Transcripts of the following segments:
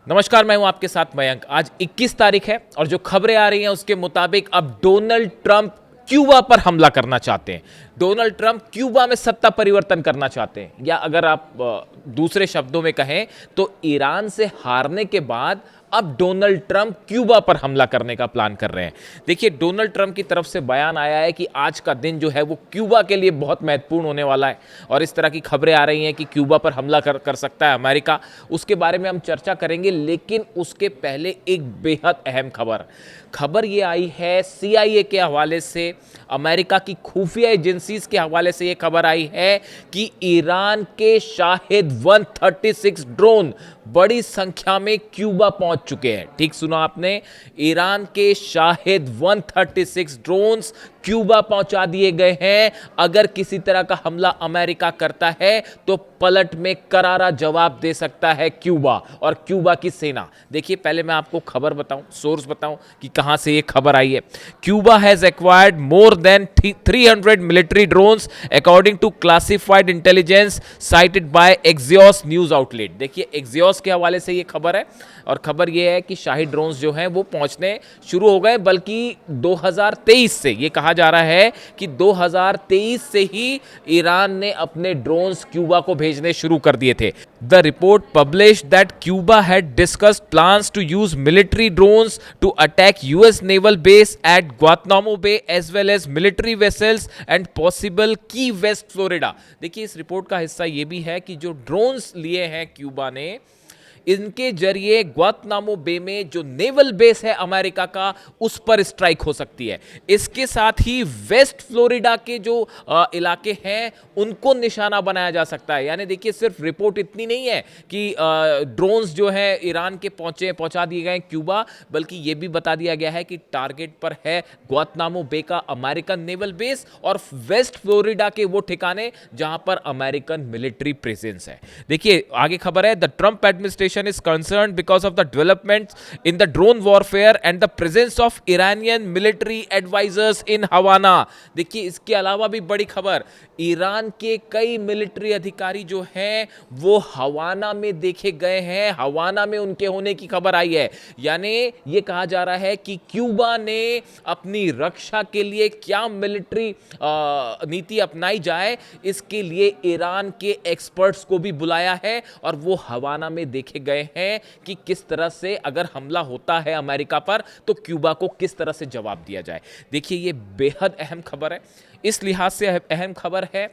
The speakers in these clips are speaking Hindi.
नमस्कार, मैं हूं आपके साथ मयंक। आज 21 तारीख है और जो खबरें आ रही हैं उसके मुताबिक अब डोनाल्ड ट्रंप क्यूबा पर हमला करना चाहते हैं। डोनाल्ड ट्रंप क्यूबा में सत्ता परिवर्तन करना चाहते हैं, या अगर आप दूसरे शब्दों में कहें तो ईरान से हारने के बाद अब डोनाल्ड ट्रंप क्यूबा पर हमला करने का प्लान कर रहे हैं। देखिए, डोनाल्ड ट्रंप की तरफ से बयान आया है कि आज का दिन जो है वो क्यूबा के लिए बहुत महत्वपूर्ण होने वाला है और इस तरह की खबरें आ रही हैं कि क्यूबा पर हमला कर सकता है अमेरिका। उसके बारे में हम चर्चा करेंगे, लेकिन उसके पहले एक बेहद अहम खबर ये आई है CIA के हवाले से, अमेरिका की खुफिया एजेंसीज के हवाले से ये खबर आई है कि ईरान के शाहिद 136 ड्रोन बड़ी संख्या में क्यूबा पहुंच चुके हैं। ठीक सुना आपने, ईरान के शाहिद 136 ड्रोन्स क्यूबा पहुंचा दिए गए हैं। अगर किसी तरह का हमला अमेरिका करता है तो पलट में करारा जवाब दे सकता है क्यूबा और क्यूबा की सेना। देखिए, पहले मैं आपको खबर बताऊं, सोर्स बताऊं कि कहां से ये खबर आई है। Cuba has acquired more than 300 military drones according to classified intelligence cited by Axios news outlet. देखिए, एक्सियोस के हवाले से ये खबर है और खबर ये है कि शाही ड्रोन्स जो हैं वो पहुंचने शुरू हो गए, बल्कि 2023 से ये कहा जा रहा है कि 2023 से ही ईरान ने अपने ड्रोन्स क्यूबा को भेजने शुरू कर दिए थे। The report published that Cuba had discussed plans to use military drones to attack US naval base at Guantanamo Bay as well as military vessels and possible Key West Florida. देखिए, इस रिपोर्ट का हिस्सा ये भी है कि जो ड्रोन्स लिए हैं क्यूबा ने, इनके जरिए ग्वांतनामो बे में जो नेवल बेस है अमेरिका का, उस पर स्ट्राइक हो सकती है। इसके साथ ही वेस्ट फ्लोरिडा के जो इलाके हैं उनको निशाना बनाया जा सकता है। यानी देखिए, सिर्फ रिपोर्ट इतनी नहीं है कि ड्रोन्स जो है ईरान के पहुंचा दिए गए क्यूबा, बल्कि यह भी बता दिया गया है कि टारगेट पर है ग्वांतनामो बे का अमेरिकन नेवल बेस और वेस्ट फ्लोरिडा के वो ठिकाने जहां पर अमेरिकन मिलिट्री प्रेजेंस है। देखिए, आगे खबर है, the Trump administration is concerned because of the developments in the drone warfare and the presence of Iranian military advisors in Havana। देखिए, इसके अलावा भी बड़ी खबर, ईरान के कई मिलिट्री अधिकारी जो हैं वो हवाना में देखे गए हैं, हवाना में उनके होने की खबर आई है। यानी ये कहा जा रहा है कि क्यूबा ने अपनी रक्षा के लिए क्या मिलिट्री नीति अपनाई जाए, इसके लिए ईरान के एक्सपर्ट्स को भी बुलाया है और वो हवाना में देखे गए हैं कि किस तरह से अगर हमला होता है अमेरिका पर तो क्यूबा को किस तरह से जवाब दिया जाए। देखिए, ये बेहद अहम खबर है। इस लिहाज से अहम खबर है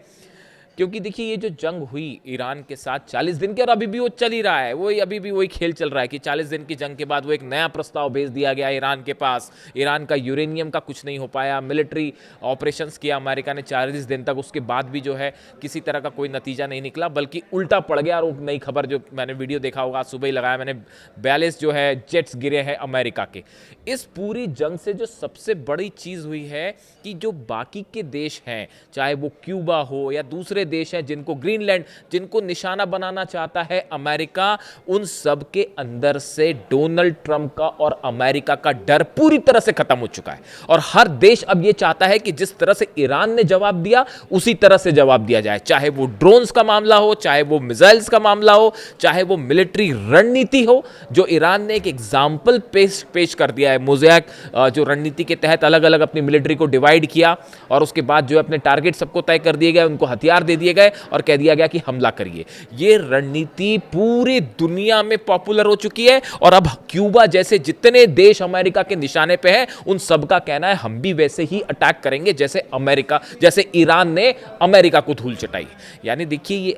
क्योंकि देखिए, ये जो जंग हुई ईरान के साथ 40 दिन के, और अभी भी वो चल ही रहा है, अभी भी वही खेल चल रहा है कि 40 दिन की जंग के बाद वो एक नया प्रस्ताव भेज दिया गया ईरान के पास। ईरान का यूरेनियम का कुछ नहीं हो पाया, मिलिट्री ऑपरेशंस किया अमेरिका ने 40 दिन तक, उसके बाद भी जो है किसी तरह का कोई नतीजा नहीं निकला, बल्कि उल्टा पड़ गया। और नई खबर जो मैंने वीडियो देखा होगा, सुबह ही लगाया मैंने, 42 जो है जेट्स गिरे हैं अमेरिका के। इस पूरी जंग से जो सबसे बड़ी चीज़ हुई है कि जो बाकी के देश हैं, चाहे वो क्यूबा हो या दूसरे देश हैं जिनको ग्रीनलैंड, जिनको निशाना बनाना चाहता है अमेरिका, उन सब के अंदर से डोनाल्ड ट्रंप का और अमेरिका का डर पूरी तरह से खत्म हो चुका है। और हर देश अब यह चाहता है कि जिस तरह से ईरान ने जवाब दिया उसी तरह से जवाब दिया जाए, चाहे वो ड्रोन्स का मामला हो, चाहे वो मिसाइल्स का मामला हो, चाहे वो मिलिट्री रणनीति हो। जो ईरान ने एक एग्जाम्पल पेश कर दिया है, मोज़ैक जो रणनीति के तहत अलग अलग अपनी मिलिट्री को डिवाइड किया और उसके बाद जो अपने टारगेट सबको तय कर दिए गए, उनको हथियार दे दिए गए और कह दिया गया कि हमला करिए। ये रणनीति पूरी दुनिया में पॉपुलर हो चुकी है और अब क्यूबा जैसे जितने देश अमेरिका के निशाने पे हैं, उन सबका कहना है हम भी वैसे ही अटैक करेंगे जैसे ईरान ने अमेरिका को धूल चटाई। यानी देखिए, ये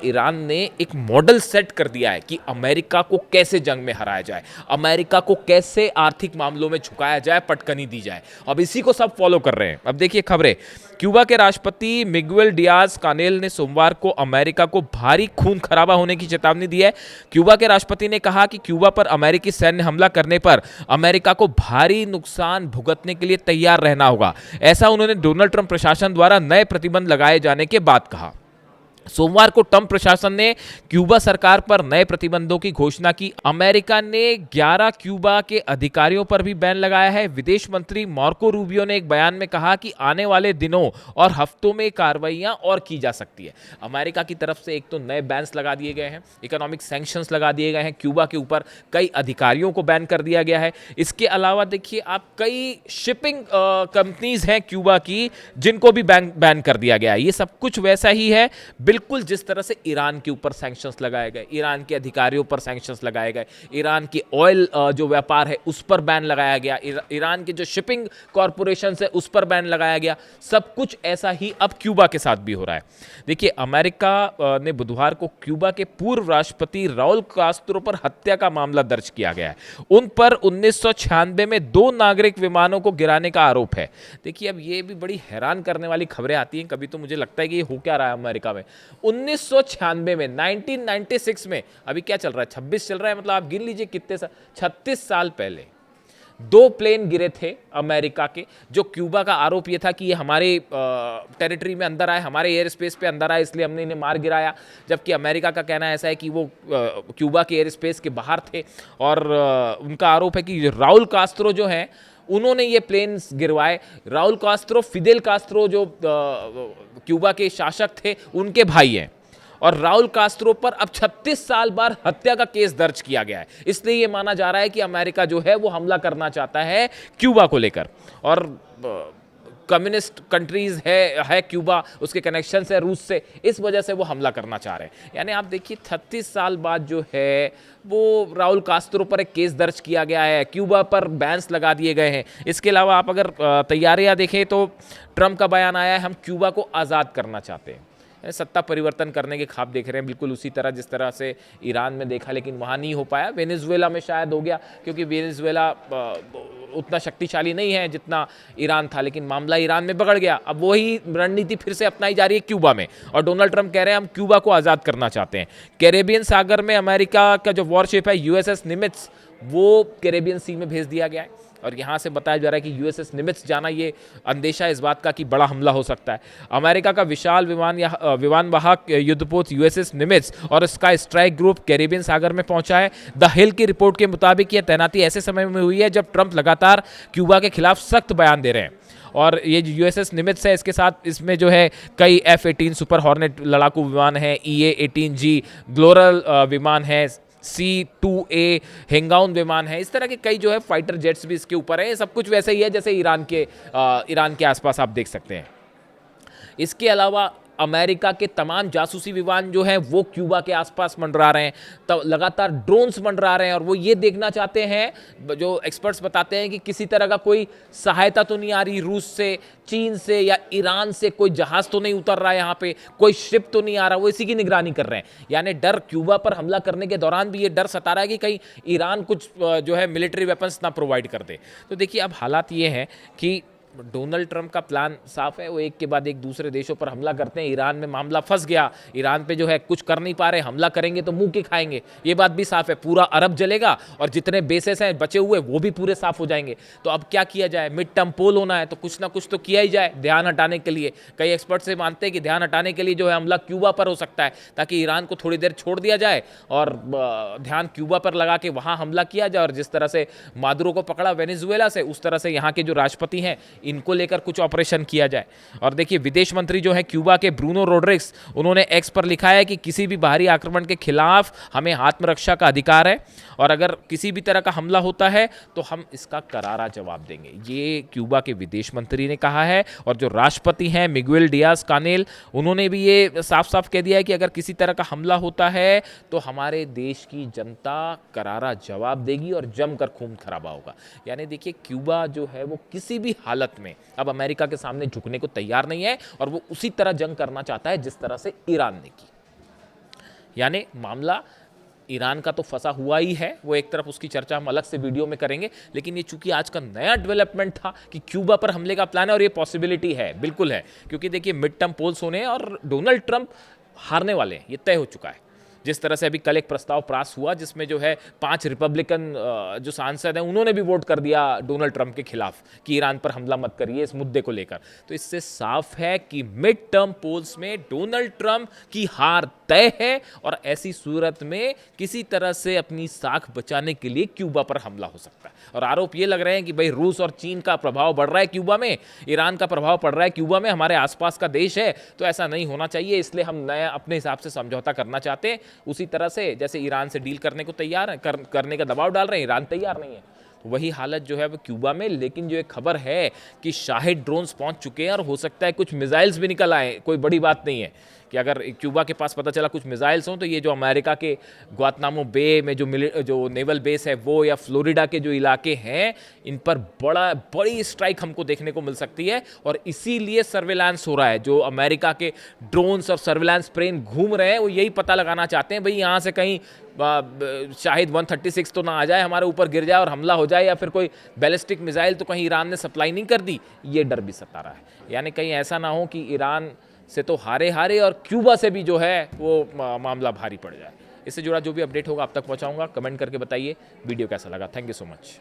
ईरान ने एक मॉडल सेट कर दिया है कि अमेरिका को कैसे जंग में हराया जाए, अमेरिका को कैसे आर्थिक मामलों में झुकाया जाए, पटकनी दी जाए। अब इसी को सब फॉलो कर रहे हैं। अब देखिए खबरें, क्यूबा के राष्ट्रपति मिगुएल डियाज कानेल ने सोमवार को अमेरिका को भारी खून खराबा होने की चेतावनी दी है। क्यूबा के राष्ट्रपति ने कहा कि क्यूबा पर अमेरिकी सैन्य हमला करने पर अमेरिका को भारी नुकसान भुगतने के लिए तैयार रहना होगा। ऐसा उन्होंने डोनाल्ड ट्रंप प्रशासन द्वारा नए प्रतिबंध लगाए जाने के बाद कहा। सोमवार को ट्रंप प्रशासन ने क्यूबा सरकार पर नए प्रतिबंधों की घोषणा की। अमेरिका ने 11 क्यूबा के अधिकारियों पर भी बैन लगाया है। विदेश मंत्री मार्को रूबियो ने एक बयान में कहा कि आने वाले दिनों और हफ्तों में कार्रवाइयां और की जा सकती है। अमेरिका की तरफ से एक तो नए बैन्स लगा दिए गए हैं, इकोनॉमिक सैंक्शंस लगा दिए गए हैं, क्यूबा के ऊपर कई अधिकारियों को बैन कर दिया गया है। इसके अलावा देखिए आप कई शिपिंग कंपनीज हैं क्यूबा की जिनको भी बैन कर दिया गया है। ये सब कुछ वैसा ही है बिल्कुल जिस तरह से ईरान के ऊपर सैंक्शंस लगाए गए, ईरान के अधिकारियों पर सैंक्शंस लगाए गए, ईरान की ऑयल जो व्यापार है उस पर बैन लगाया गया, ईरान के जो शिपिंग कॉरपोरेशन है उस पर बैन लगाया गया। सब कुछ ऐसा ही अब क्यूबा के साथ भी हो रहा है। देखिए अमेरिका ने बुधवार को क्यूबा के पूर्व राष्ट्रपति राउल कास्त्रो पर हत्या का मामला दर्ज किया गया है। उन पर 1996 में 2 नागरिक विमानों को गिराने का आरोप है। देखिए अब ये भी बड़ी हैरान करने वाली खबरें आती हैं। कभी तो मुझे लगता है कि ये हो क्या रहा है अमेरिका में। 1996 में 1996 में अभी क्या चल रहा है, 26 चल रहा है, मतलब आप गिन लीजिए कितने 36 साल पहले 2 प्लेन गिरे थे अमेरिका के। जो क्यूबा का आरोप ये था कि ये हमारे टेरिटरी में अंदर आए, हमारे एयर स्पेस पे अंदर आए, इसलिए हमने इन्हें मार गिराया। जबकि अमेरिका का कहना ऐसा है कि वो क्यूबा के एयर स्पेस के बाहर थे और उनका आरोप है कि राउल कास्त्रो जो हैं उन्होंने ये प्लेन्स गिरवाए। राउल कास्त्रो फिदेल कास्त्रो जो क्यूबा के शासक थे उनके भाई हैं और राउल कास्त्रो पर अब 36 साल बाद हत्या का केस दर्ज किया गया है। इसलिए ये माना जा रहा है कि अमेरिका जो है वो हमला करना चाहता है क्यूबा को लेकर। और कम्युनिस्ट कंट्रीज है क्यूबा, उसके कनेक्शन है रूस से, इस वजह से वो हमला करना चाह रहे हैं। यानी आप देखिए 36 साल बाद जो है वो राउल कास्त्रो पर एक केस दर्ज किया गया है, क्यूबा पर बैन्स लगा दिए गए हैं। इसके अलावा आप अगर तैयारियां देखें तो ट्रंप का बयान आया है हम क्यूबा को आज़ाद करना चाहते हैं। सत्ता परिवर्तन करने के ख्वाब देख रहे हैं, बिल्कुल उसी तरह जिस तरह से ईरान में देखा, लेकिन वहाँ नहीं हो पाया। वेनेजुएला में शायद हो गया क्योंकि वेनेजुएला उतना शक्तिशाली नहीं है जितना ईरान था, लेकिन मामला ईरान में बिगड़ गया। अब वही रणनीति फिर से अपनाई जा रही है क्यूबा में और डोनाल्ड ट्रंप कह रहे हैं हम क्यूबा को आज़ाद करना चाहते हैं। कैरेबियन सागर में अमेरिका का जो वॉरशिप है यूएसएस निमित्ज, वो कैरेबियन सी में भेज दिया गया है और यहाँ से बताया जा रहा है कि यूएसएस निमित्ज जाना ये अंदेशा इस बात का कि बड़ा हमला हो सकता है। अमेरिका का विशाल विमानवाहक युद्धपोत यूएसएस निमित्ज और स्काई स्ट्राइक ग्रुप कैरेबियन सागर में पहुंचा है। द हिल की रिपोर्ट के मुताबिक यह तैनाती ऐसे समय में हुई है जब ट्रंप लगातार क्यूबा के खिलाफ सख्त बयान दे रहे हैं। और ये जो यूएसएस निमित्ज है इसके साथ इसमें जो है कई F-18 सुपर हॉर्नेट लड़ाकू विमान है, EA-18G ग्लोरल विमान है, C-2A हेंगाउन विमान है। इस तरह के कई जो है फाइटर जेट्स भी इसके ऊपर है। ये सब कुछ वैसे ही है जैसे ईरान के आसपास आप देख सकते हैं। इसके अलावा अमेरिका के तमाम जासूसी विमान जो हैं वो क्यूबा के आसपास मंडरा रहे हैं, तो लगातार ड्रोन्स मंडरा रहे हैं और वो ये देखना चाहते हैं, जो एक्सपर्ट्स बताते हैं कि किसी तरह का कोई सहायता तो नहीं आ रही रूस से, चीन से या ईरान से, कोई जहाज तो नहीं उतर रहा है यहाँ पे, कोई शिप तो नहीं आ रहा। वो इसी की निगरानी कर रहे हैं। यानी डर क्यूबा पर हमला करने के दौरान भी ये डर सता रहा है कि कहीं ईरान कुछ जो है मिलिट्री वेपन्स ना प्रोवाइड कर दे। तो देखिए अब हालात ये हैं कि डोनाल्ड ट्रंप का प्लान साफ है, वो एक के बाद एक दूसरे देशों पर हमला करते हैं। ईरान में मामला फंस गया, ईरान पे जो है कुछ कर नहीं पा रहे, हमला करेंगे तो मुंह के खाएंगे, ये बात भी साफ है। पूरा अरब जलेगा और जितने बेसेस हैं बचे हुए वो भी पूरे साफ हो जाएंगे। तो अब क्या किया जाए, मिड टर्म पोल होना है तो कुछ ना कुछ तो किया ही जाए ध्यान हटाने के लिए। कई एक्सपर्ट से मानते हैं कि ध्यान हटाने के लिए जो है हमला क्यूबा पर हो सकता है, ताकि ईरान को थोड़ी देर छोड़ दिया जाए और ध्यान क्यूबा पर लगा के वहाँ हमला किया जाए। और जिस तरह से मादुरो को पकड़ा वेनेजुएला से, उस तरह से यहाँ के जो राष्ट्रपति हैं इनको लेकर कुछ ऑपरेशन किया जाए। और देखिए विदेश मंत्री जो है क्यूबा के ब्रूनो रोड्रिग्स, उन्होंने एक्स पर लिखा है कि किसी भी बाहरी आक्रमण के खिलाफ हमें आत्मरक्षा का अधिकार है और अगर किसी भी तरह का हमला होता है तो हम इसका करारा जवाब देंगे। ये क्यूबा के विदेश मंत्री ने कहा है। और जो राष्ट्रपति हैं मिगुएल डियाज कानेल, उन्होंने भी ये साफ साफ कह दिया है कि अगर किसी तरह का हमला होता है तो हमारे देश की जनता करारा जवाब देगी और जमकर खून खराबा होगा। यानी देखिए क्यूबा जो है वो किसी भी हालत में अब अमेरिका के सामने झुकने को तैयार नहीं है और वो उसी तरह जंग करना चाहता है जिस तरह से ईरान ने की। यानी मामला ईरान का तो फंसा हुआ ही है, वो एक तरफ, उसकी चर्चा हम अलग से वीडियो में करेंगे। लेकिन ये चूंकि आज का नया डेवलपमेंट था कि क्यूबा पर हमले का प्लान है और ये पॉसिबिलिटी है, बिल्कुल है, क्योंकि देखिए मिड टर्म पोल्स होने हैं और डोनाल्ड ट्रंप हारने वाले हैं, ये तय हो चुका है। जिस तरह से अभी कल एक प्रस्ताव पास हुआ जिसमें जो है 5 रिपब्लिकन जो सांसद हैं उन्होंने भी वोट कर दिया डोनाल्ड ट्रंप के खिलाफ कि ईरान पर हमला मत करिए इस मुद्दे को लेकर। तो इससे साफ है कि मिड टर्म पोल्स में डोनाल्ड ट्रंप की हार तय है और ऐसी सूरत में किसी तरह से अपनी साख बचाने के लिए क्यूबा पर हमला हो सकता है। और आरोप ये लग रहे हैं कि भाई रूस और चीन का प्रभाव बढ़ रहा है क्यूबा में, ईरान का प्रभाव पड़ रहा है क्यूबा में, हमारे आसपास का देश है, तो ऐसा नहीं होना चाहिए, इसलिए हम नया अपने हिसाब से समझौता करना चाहते हैं। उसी तरह से जैसे ईरान से डील करने को तैयार है, करने का दबाव डाल रहे हैं, ईरान तैयार नहीं है। वही हालत जो है वो क्यूबा में। लेकिन जो एक खबर है कि शाहिद ड्रोन्स पहुंच चुके हैं और हो सकता है कुछ मिसाइल्स भी निकल आए, कोई बड़ी बात नहीं है कि अगर क्यूबा के पास पता चला कुछ मिसाइल्स हों तो ये जो अमेरिका के ग्वातनामो बे में जो नेवल बेस है वो या फ्लोरिडा के जो इलाके हैं इन पर बड़ी स्ट्राइक हमको देखने को मिल सकती है। और इसीलिए सर्विलांस हो रहा है, जो अमेरिका के ड्रोन्स और सर्विलांस प्लेन घूम रहे हैं वो यही पता लगाना चाहते हैं भाई यहाँ से कहीं शाहिद 136 तो ना आ जाए, हमारे ऊपर गिर जाए और हमला हो जाए, या फिर कोई बैलिस्टिक मिसाइल तो कहीं ईरान ने सप्लाई नहीं कर दी, ये डर भी सता रहा है। यानी कहीं ऐसा ना हो कि ईरान से तो हारे और क्यूबा से भी जो है वो मामला भारी पड़ जाए। इससे जुड़ा जो भी अपडेट होगा आप तक पहुंचाऊंगा, कमेंट करके बताइए वीडियो कैसा लगा। Thank you so much.